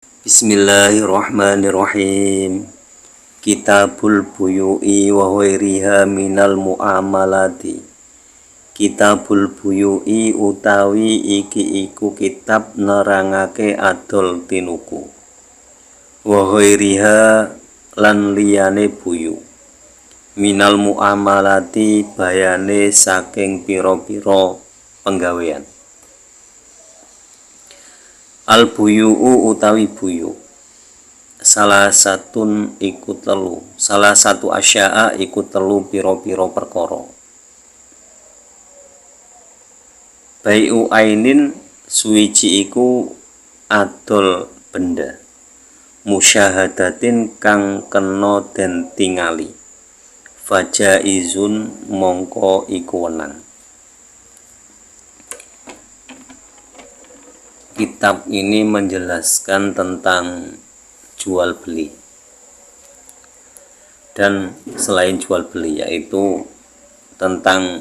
Bismillahirrahmanirrahim. Kitabul buyu'i wa ghairiha minal muamalati. Kitabul buyu'i utawi iki iku kitab nerangake adol tinuku. Wa ghairiha lan liyane buyu. Minal muamalati bayane saking pira-pira penggawean. Al buyu'u utawi buyu salah satu asya'a iku telu pira-pira perkara. Bai'u ainin suwiji iku adol benda, musyahadatin kang kena den tingali, fajaizun mongko iku wenang. Kitab ini menjelaskan tentang jual beli dan selain jual beli, yaitu tentang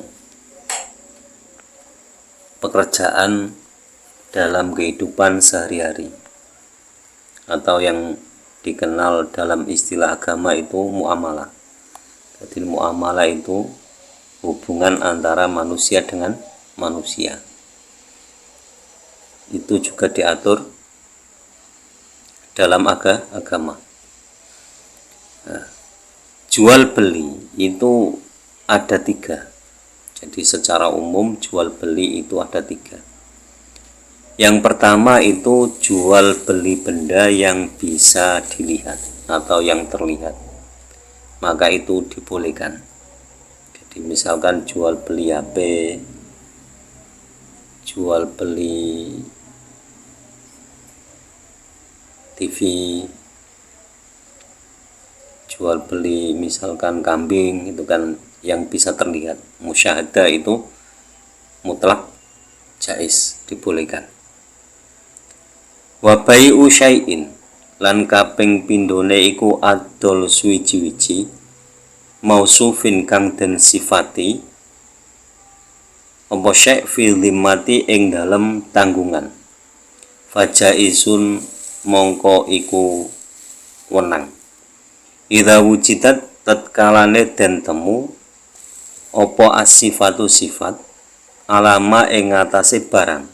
pekerjaan dalam kehidupan sehari-hari, atau yang dikenal dalam istilah agama itu muamalah. Jadi muamalah itu hubungan antara manusia dengan manusia. Itu juga diatur dalam agama. Nah, jual beli itu ada 3. Jadi secara umum jual beli itu ada 3. Yang pertama itu jual beli benda yang bisa dilihat atau yang terlihat, maka itu dibolehkan. Jadi misalkan jual beli HP, jual beli TV, jual beli misalkan kambing, itu kan yang bisa terlihat, musyahadah itu mutlak jais, dibolehkan. Wa bai'u syai'in lan kaping pindhone iku adol suwiji-wiji mausufin kang den sifati apa syai' fi dhimmati ing dalem tanggungan, fajaisun mongko iku wenang. Idza wujidat tatkalane den temu apa as-sifatu sifat alama ing atase barang,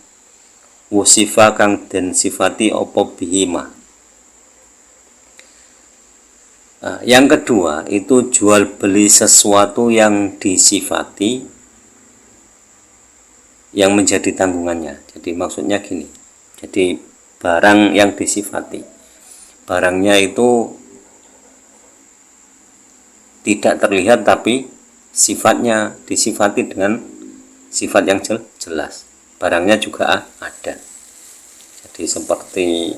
wusifa kang den sifati apa bihima. Nah, yang kedua itu jual beli sesuatu yang disifati yang menjadi tanggungannya. Jadi maksudnya gini, jadi barang yang disifati, barangnya itu tidak terlihat tapi sifatnya disifati dengan sifat yang jelas, barangnya juga ada. Jadi seperti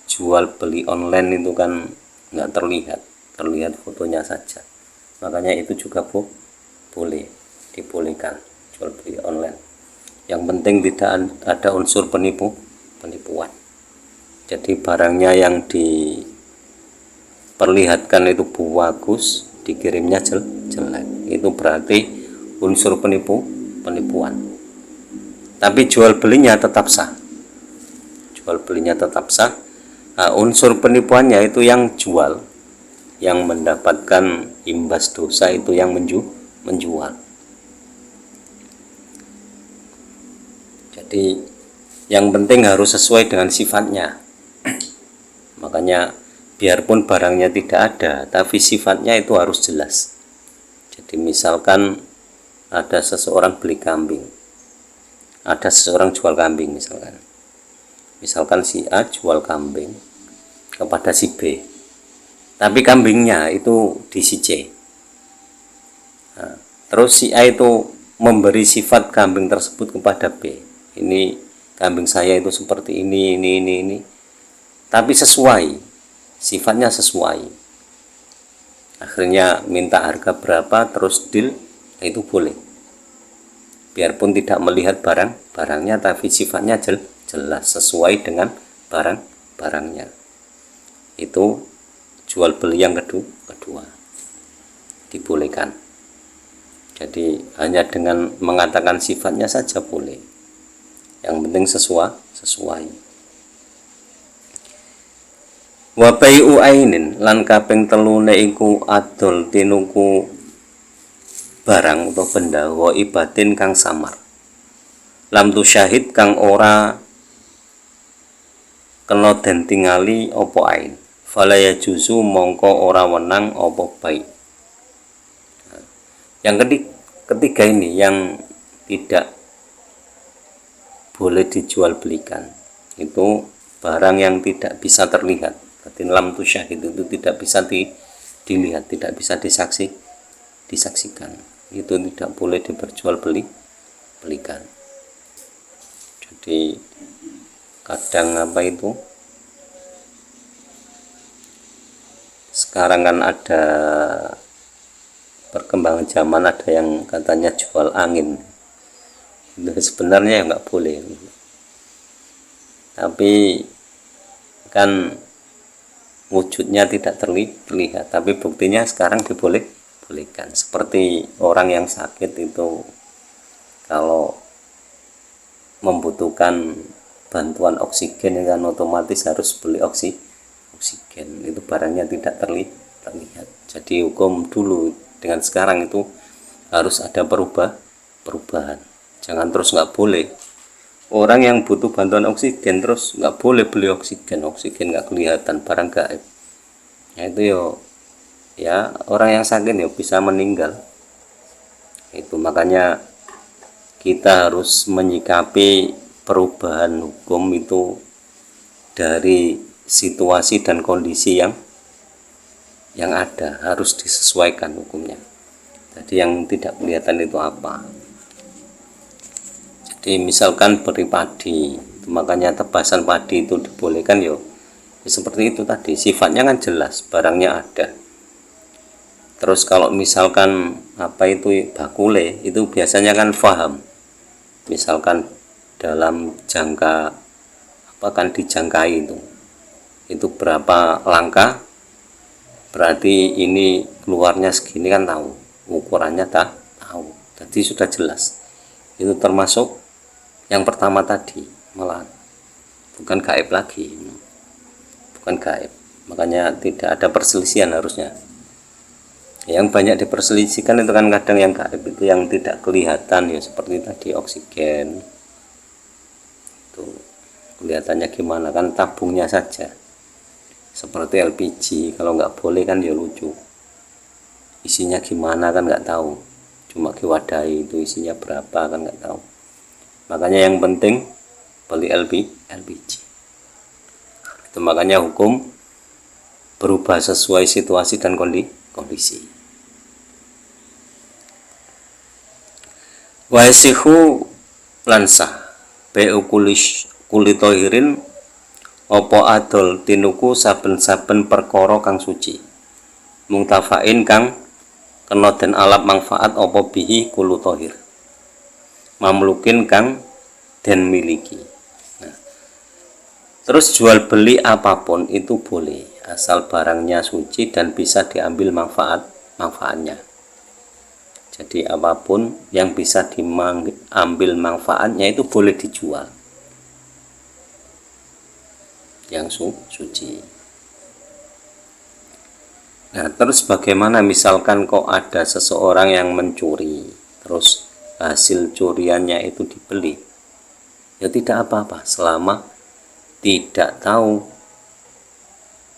jual beli online itu kan nggak terlihat fotonya saja, makanya itu juga dibolehkan jual beli online. Yang penting tidak ada unsur penipuan. Jadi barangnya yang diperlihatkan itu bagus, dikirimnya jelek, itu berarti unsur penipuan. Tapi jual belinya tetap sah. Nah, unsur penipuannya itu yang jual, yang mendapatkan imbas dosa itu yang menjual. Jadi yang penting harus sesuai dengan sifatnya. Makanya biarpun barangnya tidak ada, tapi sifatnya itu harus jelas. Jadi misalkan ada seseorang beli kambing, ada seseorang jual kambing, misalkan si A jual kambing kepada si B, tapi kambingnya itu di si C. Nah, terus si A itu memberi sifat kambing tersebut kepada B. Ini kambing saya itu seperti ini, tapi sifatnya sesuai. Akhirnya minta harga berapa, terus deal, itu boleh. Biarpun tidak melihat barangnya, tapi sifatnya jelas, sesuai dengan barangnya. Itu jual beli yang kedua, dibolehkan. Jadi hanya dengan mengatakan sifatnya saja boleh. Yang penting sesuai. Wa bai'u ainin lan kaping telune iku adol tinuku barang atau benda wa ibatin kang samar. Lam tu syahid kang ora kena den tingali apa ain. Fala ya juzu mongko ora wenang apa bai'. Yang ketiga ini yang tidak boleh dijual belikan, itu barang yang tidak bisa terlihat. Berarti lam tu syahid itu tidak bisa dilihat, tidak bisa disaksikan. Itu tidak boleh diperjual belikan. Jadi kadang sekarang kan ada perkembangan zaman, ada yang katanya jual angin. Itu sebenarnya nggak boleh, tapi kan wujudnya tidak terlihat, tapi buktinya sekarang dibolehkan. Seperti orang yang sakit itu kalau membutuhkan bantuan oksigen kan otomatis harus beli oksigen, itu barangnya tidak terlihat. Jadi hukum dulu dengan sekarang itu harus ada perubahan. Jangan terus nggak boleh orang yang butuh bantuan oksigen terus nggak boleh beli oksigen nggak kelihatan, barang gaib. Nah, itu ya orang yang sakit bisa meninggal. Itu makanya kita harus menyikapi perubahan hukum itu dari situasi dan kondisi yang ada, harus disesuaikan hukumnya. Jadi yang tidak kelihatan itu apa? Jadi misalkan beri padi, makanya tebasan padi itu dibolehkan ya seperti itu tadi, sifatnya kan jelas, barangnya ada. Terus kalau misalkan bakule itu biasanya kan paham, misalkan dalam jangka kan dijangkai itu berapa langkah, berarti ini keluarnya segini kan tahu, ukurannya tahu, jadi sudah jelas. Itu termasuk yang pertama tadi, malah bukan gaib lagi, bukan gaib. Makanya tidak ada perselisihan harusnya. Yang banyak diperselisihkan itu kan kadang yang gaib itu yang tidak kelihatan, ya seperti tadi oksigen itu kelihatannya gimana, kan tabungnya saja. Seperti LPG, kalau nggak boleh kan ya lucu, isinya gimana kan nggak tahu, cuma diwadahi itu isinya berapa kan nggak tahu. Makanya yang penting beli LPG. Itu makanya hukum berubah sesuai situasi dan kondisi. Wa yasihu lansah bai'u kulitohirin apa adol tinuku saben-saben perkara kang suci, mungtafain kang kena den alap manfaat apa bihi kulutohir, mamlukin kang den miliki. Nah, terus jual beli apapun itu boleh asal barangnya suci dan bisa diambil manfaatnya. Jadi apapun yang bisa diambil manfaatnya itu boleh dijual, yang suci. Nah, terus bagaimana misalkan kok ada seseorang yang mencuri, terus hasil curiannya itu dibeli? Ya tidak apa-apa selama tidak tahu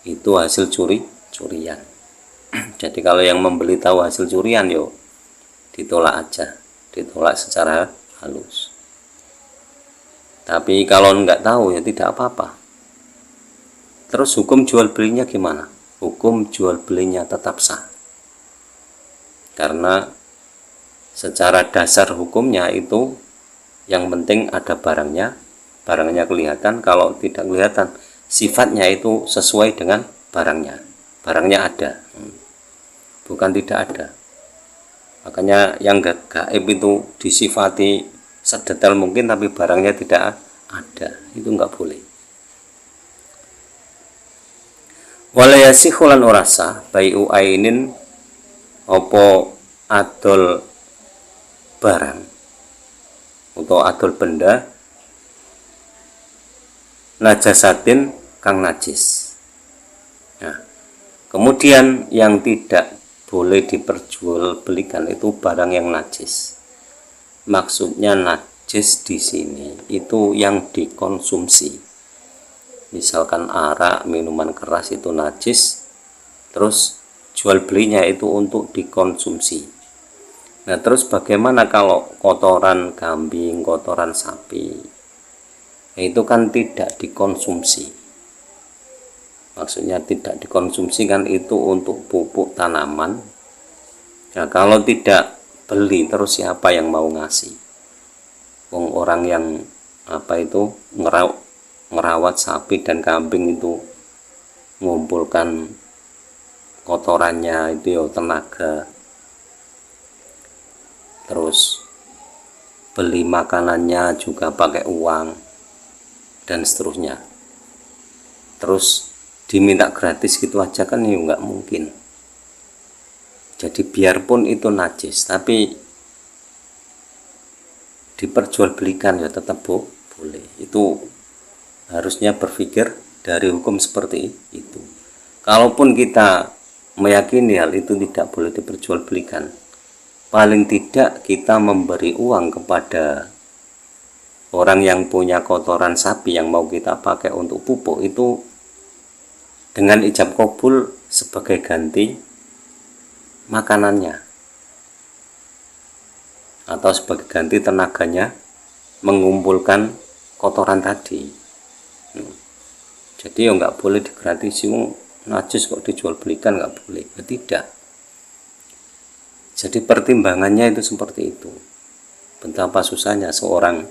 itu hasil curian. Jadi kalau yang membeli tahu hasil curian, ditolak aja, ditolak secara halus. Tapi kalau nggak tahu ya tidak apa-apa. Terus hukum jual belinya gimana? Hukum jual belinya tetap sah, karena secara dasar hukumnya itu yang penting ada barangnya kelihatan. Kalau tidak kelihatan, sifatnya itu sesuai dengan barangnya ada, bukan tidak ada. Makanya yang gaib itu disifati sedetail mungkin tapi barangnya tidak ada, itu nggak boleh. Walayasihu lan orasa bai'u ainin opo adol barang atau adol benda najasatin kang najis, Nah, kemudian yang tidak boleh diperjualbelikan itu barang yang najis. Maksudnya najis di sini itu yang dikonsumsi. Misalkan arak, minuman keras itu najis, terus jual belinya itu untuk dikonsumsi. Nah, terus bagaimana kalau kotoran kambing, kotoran sapi? Itu kan tidak dikonsumsi. Maksudnya tidak dikonsumsi kan itu untuk pupuk tanaman. Nah, kalau tidak beli terus siapa yang mau ngasih? Wong orang yang ngerawat sapi dan kambing itu mengumpulkan kotorannya itu ya tenaga, terus beli makanannya juga pakai uang dan seterusnya, terus diminta gratis gitu aja kan ya nggak mungkin. Jadi biarpun itu najis tapi diperjualbelikan ya tetap boleh. Itu harusnya berpikir dari hukum seperti itu. Kalaupun kita meyakini hal itu tidak boleh diperjualbelikan, paling tidak kita memberi uang kepada orang yang punya kotoran sapi yang mau kita pakai untuk pupuk itu dengan ijab kabul sebagai ganti makanannya atau sebagai ganti tenaganya mengumpulkan kotoran tadi. Jadi ya nggak boleh digratisi, najis kok dijual belikan, nggak boleh. Ya, tidak. Jadi pertimbangannya itu seperti itu. Betapa susahnya seorang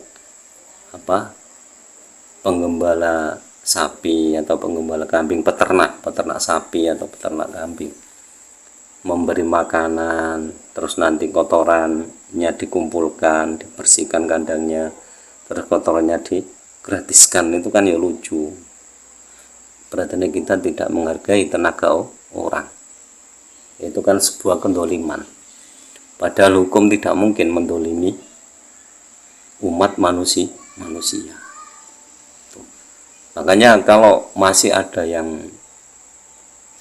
penggembala sapi atau penggembala kambing, peternak sapi atau peternak kambing, memberi makanan, terus nanti kotorannya dikumpulkan, dibersihkan kandangnya, terus kotorannya digratiskan, itu kan ya lucu. Berarti kita tidak menghargai tenaga orang. Itu kan sebuah kendoliman. Padahal hukum tidak mungkin mendolimi umat manusia. Makanya kalau masih ada yang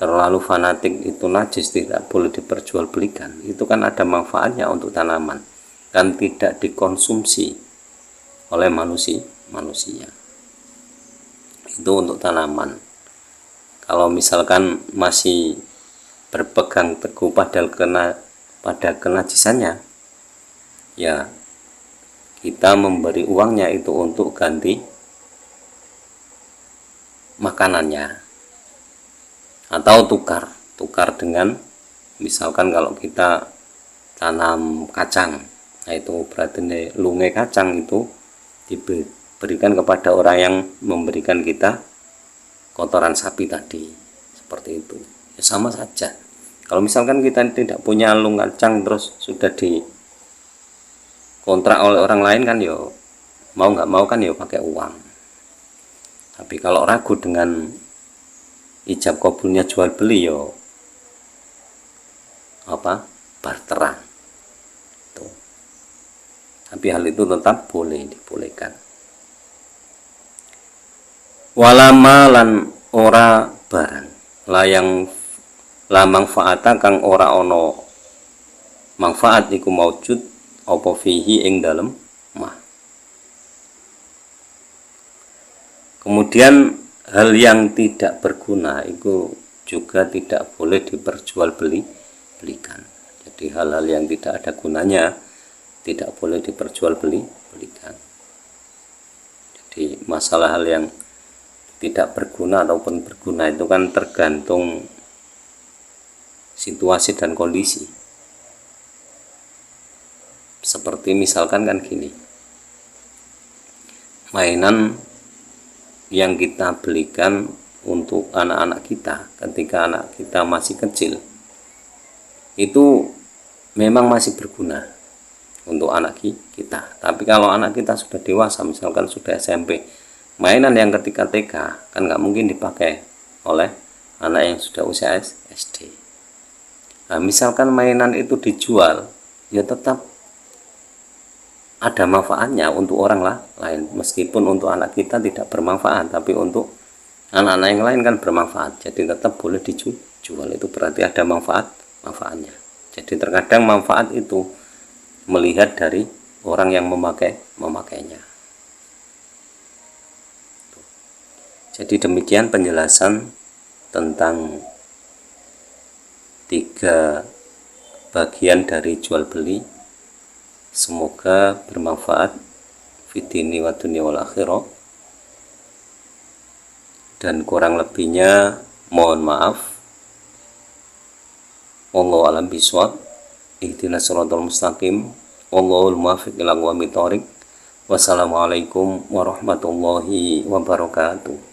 terlalu fanatik itu najis tidak boleh diperjualbelikan, itu kan ada manfaatnya untuk tanaman, kan tidak dikonsumsi oleh manusia. Itu untuk tanaman. Kalau misalkan masih berpegang teguh pada kenajisannya, ya kita memberi uangnya itu untuk ganti makanannya, atau tukar dengan misalkan kalau kita tanam kacang, nah itu berarti lunge kacang itu diberikan kepada orang yang memberikan kita kotoran sapi tadi, seperti itu. Ya sama saja. Kalau misalkan kita tidak punya lung kacang terus sudah dikontrak oleh orang lain kan yo mau nggak mau kan yo pakai uang. Tapi kalau ragu dengan ijab kabulnya jual beli yo barteran tuh. Tapi hal itu tetap dibolehkan. Walama lan ora barang layang la manfaata kang ora ono manfaat iku maujud apa fihi ing dalem mah. Kemudian hal yang tidak berguna itu juga tidak boleh diperjualbelikan. Jadi hal-hal yang tidak ada gunanya tidak boleh diperjualbelikan. Jadi masalah hal yang tidak berguna ataupun berguna itu kan tergantung situasi dan kondisi. Seperti misalkan kan gini, mainan yang kita belikan untuk anak-anak kita ketika anak kita masih kecil itu memang masih berguna untuk anak kita. Tapi kalau anak kita sudah dewasa, misalkan sudah SMP, mainan yang ketika TK kan nggak mungkin dipakai oleh anak yang sudah usia SD. Nah, misalkan mainan itu dijual, ya tetap ada manfaatnya untuk orang lain, meskipun untuk anak kita tidak bermanfaat, tapi untuk anak-anak yang lain kan bermanfaat, jadi tetap boleh dijual. Itu berarti ada manfaatnya. Jadi terkadang manfaat itu melihat dari orang yang memakainya. Jadi demikian penjelasan tentang 3 bagian dari jual beli. Semoga bermanfaat fitini wa dunya wal akhirah, dan kurang lebihnya mohon maaf. Wallahu a'lam bishawab. Ihdinas shiratal mustaqim. Wallahul muwaffiq ila aqwamit thoriq. Wassalamualaikum warahmatullahi wabarakatuh.